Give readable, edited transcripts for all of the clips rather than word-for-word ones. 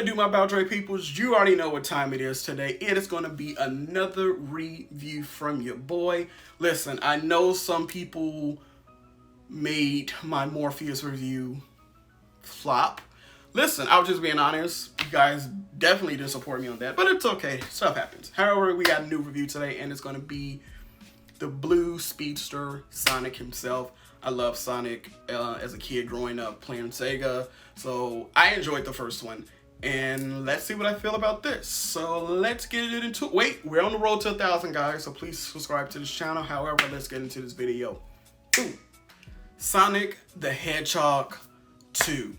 it do, my Baldre peoples? You already know what time it is today. It is going to be another review from your boy. Listen, I know some people made my Morpheus review flop. Listen, I was just being honest. You guys definitely didn't support me on that, but it's okay. Stuff happens. However, we got a new review today, and it's going to be the Blue Speedster, Sonic himself. I love Sonic as a kid growing up playing Sega, so I enjoyed the first one. And let's see what I feel about this. So let's get into it. Wait, we're on the road to 1,000, guys, so please subscribe to this channel. However, let's get into this video. Ooh. Sonic the Hedgehog 2.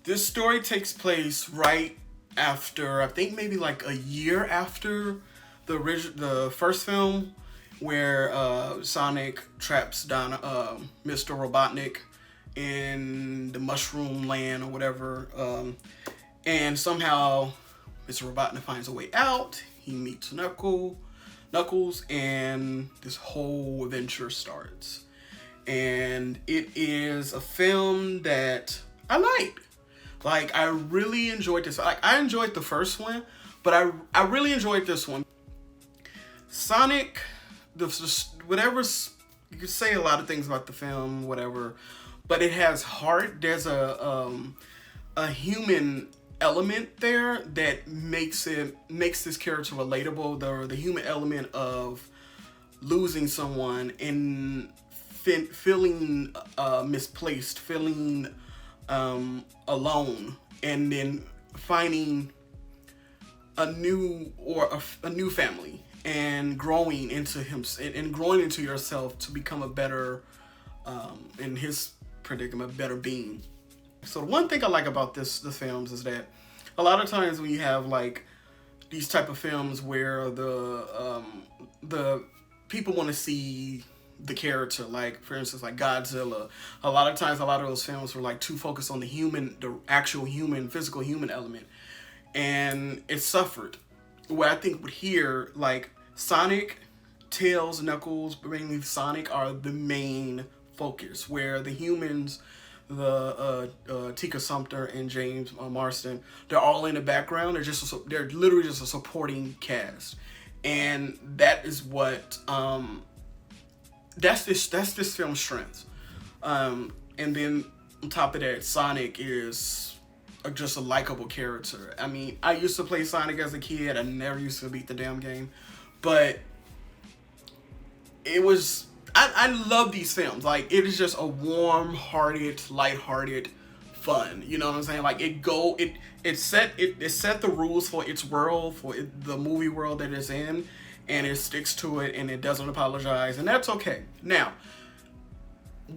This story takes place right after, I think maybe like a year after the first film, where Sonic traps down Mr. Robotnik in the Mushroom Land or whatever, and somehow Mr. Robotnik finds a way out. He meets Knuckles, and this whole adventure starts. And it is a film that I liked. Like, I really enjoyed this. Like, I enjoyed the first one, but I really enjoyed this one. Sonic, whatever, you could say a lot of things about the film, whatever, but it has heart. There's a human element there that makes this character relatable. The human element of losing someone and feeling misplaced, feeling alone, and then finding a new family, and growing into him and growing into yourself to become a better, in his predicament, better being. So the one thing I like about the films is that a lot of times when you have like these type of films where the people want to see the character, like for instance like Godzilla, a lot of times a lot of those films were like too focused on the actual human, physical human element, and it suffered. Where I think with here, like Sonic, Tails, Knuckles, mainly Sonic are the main focus, where the humans, Tika Sumpter and James Marsden, they're all in the background. They're literally just a supporting cast, and that is what that's this film's strength. And then on top of that, Sonic is just a likable character. I mean, I used to play Sonic as a kid. I never used to beat the damn game, but it was, I love these films. Like, it is just a warm-hearted, light-hearted fun. You know what I'm saying? Like, it set the rules for its world, for the movie world that it's in, and it sticks to it, and it doesn't apologize, and that's okay. Now,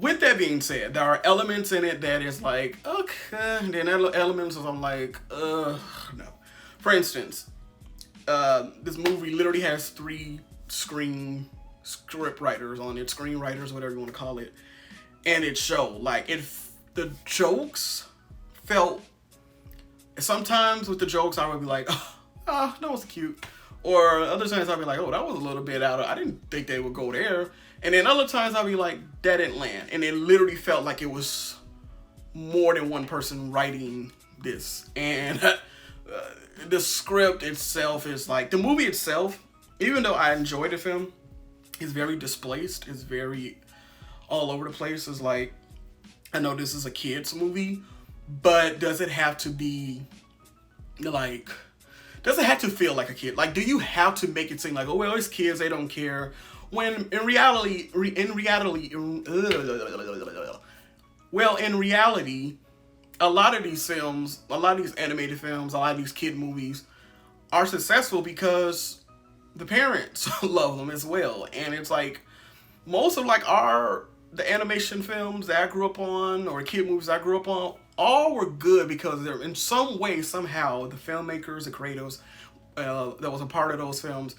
with that being said, there are elements in it that is like, okay, and then other elements I'm like, no. For instance, this movie literally has 3 script writers on it, screenwriters, whatever you want to call it, and it showed. Like, the jokes felt, sometimes with the jokes I would be like, oh, that was cute. Or other times I'd be like, oh, that was a little bit I didn't think they would go there. And then other times I'd be like, that didn't land. And it literally felt like it was more than one person writing this. And the script itself is like, the movie itself, even though I enjoyed the film, is very displaced. It's very all over the place. It's like, I know this is a kid's movie, but does it have to be like, does it have to feel like a kid? Like, do you have to make it seem like, oh, well, it's kids, they don't care? When in reality, a lot of these films, a lot of these animated films, a lot of these kid movies are successful because the parents love them as well. And it's like, most of like the animation films that I grew up on, or kid movies I grew up on, all were good because they're in some way, somehow, the filmmakers, the creators that was a part of those films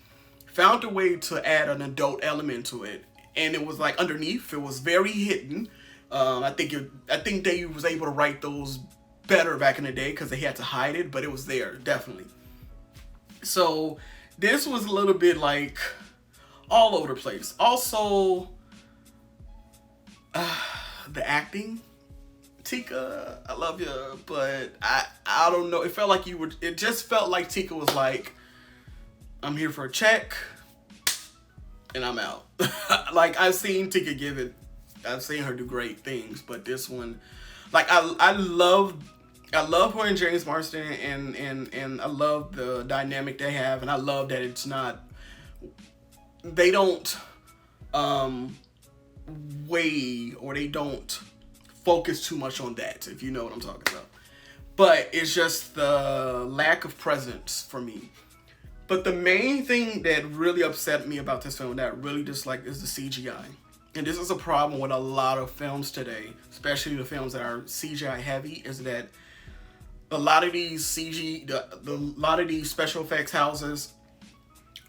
found a way to add an adult element to it, and it was like underneath. It was very hidden. I think they was able to write those better back in the day because they had to hide it, but it was there definitely. So this was a little bit like all over the place. Also, the acting. Tika, I love you, but I I don't know. It felt like it just felt like Tika was like, I'm here for a check and I'm out. Like, I've seen Tika give it, I've seen her do great things, but this one, like, I love her and James Marsden, and I love the dynamic they have, and I love that it's not, they don't weigh, or they don't focus too much on that, if you know what I'm talking about. But it's just the lack of presence for me. But the main thing that really upset me about this film, that I really dislike, is the CGI. And this is a problem with a lot of films today, especially the films that are CGI heavy, is that a lot of these a lot of these special effects houses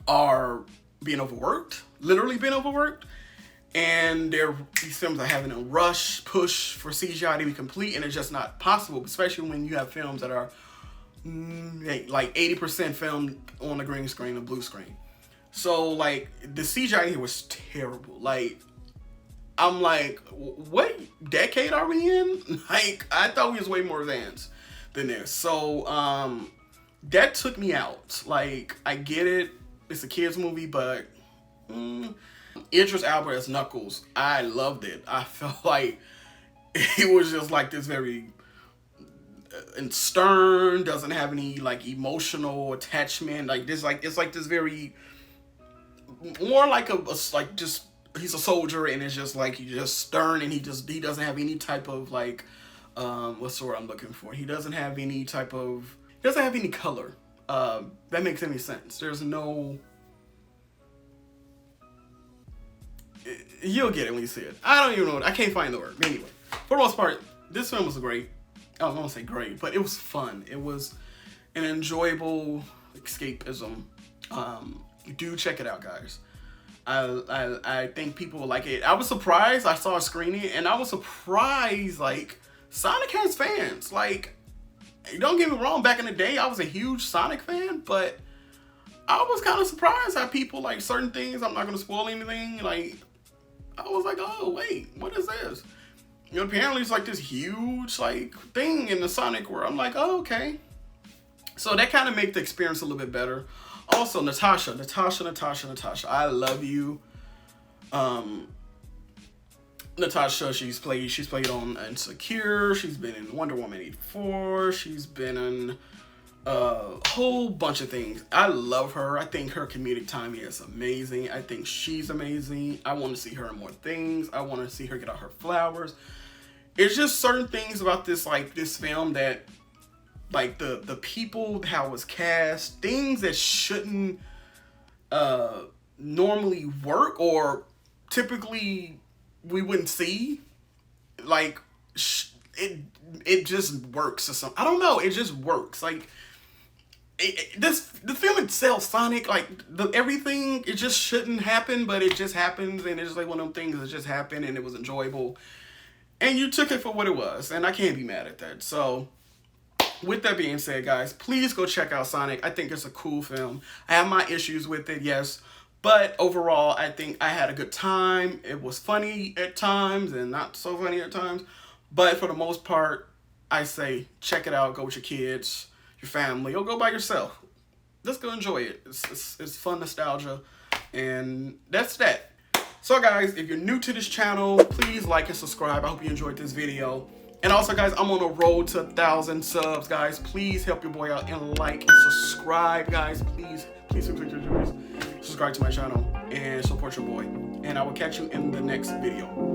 are being overworked, literally being overworked. And these films are having a push for CGI to be complete, and it's just not possible, especially when you have films that are like 80% filmed on the green screen and blue screen. So like the CGI here was terrible. Like, I'm like, what decade are we in? Like, I thought we was way more advanced than this. So that took me out. Like, I get it, it's a kids movie, but Idris Elba as Knuckles, I loved it. I felt like it was just like this very and stern, doesn't have any like emotional attachment. Like this, like it's like this very more like a like just he's a soldier, and it's just like he's just stern, and he doesn't have any type of like what's the word I'm looking for? He doesn't have any color. That makes any sense. There's no. You'll get it when you see it. I don't even know. I can't find the word. Anyway, for the most part, this film was great. I was gonna say great, but it was fun. It was an enjoyable escapism. Do check it out, guys. I think people will like it. I was surprised. I saw a screening, and I was surprised. Like, Sonic has fans. Like, don't get me wrong. Back in the day, I was a huge Sonic fan, but I was kind of surprised how people like certain things. I'm not gonna spoil anything. Like, I was like, oh wait, what is this? You know, apparently it's like this huge like thing in the Sonic world. I'm like, oh, okay. So that kind of made the experience a little bit better. Also, Natasha. I love you. Natasha, she's played on Insecure. She's been in Wonder Woman 84. She's been in a whole bunch of things. I love her. I think her comedic timing is amazing. I think she's amazing. I want to see her in more things. I want to see her get out her flowers. It's just certain things about this film that, like the people, how it was cast, things that shouldn't normally work or typically we wouldn't see. Like it just works or something. I don't know. It just works. Like the film itself, Sonic, like everything, it just shouldn't happen, but it just happens, and it's just like one of them things that just happened, and it was enjoyable. And you took it for what it was, and I can't be mad at that. So, with that being said, guys, please go check out Sonic. I think it's a cool film. I have my issues with it, yes. But overall, I think I had a good time. It was funny at times and not so funny at times. But for the most part, I say check it out. Go with your kids, your family, or go by yourself. Just go enjoy it. It's fun nostalgia. And that's that. So guys, if you're new to this channel, please like and subscribe. I hope you enjoyed this video. And also guys, I'm on a road to 1,000 subs, guys. Please help your boy out and like and subscribe, guys. Please subscribe to my channel and support your boy. And I will catch you in the next video.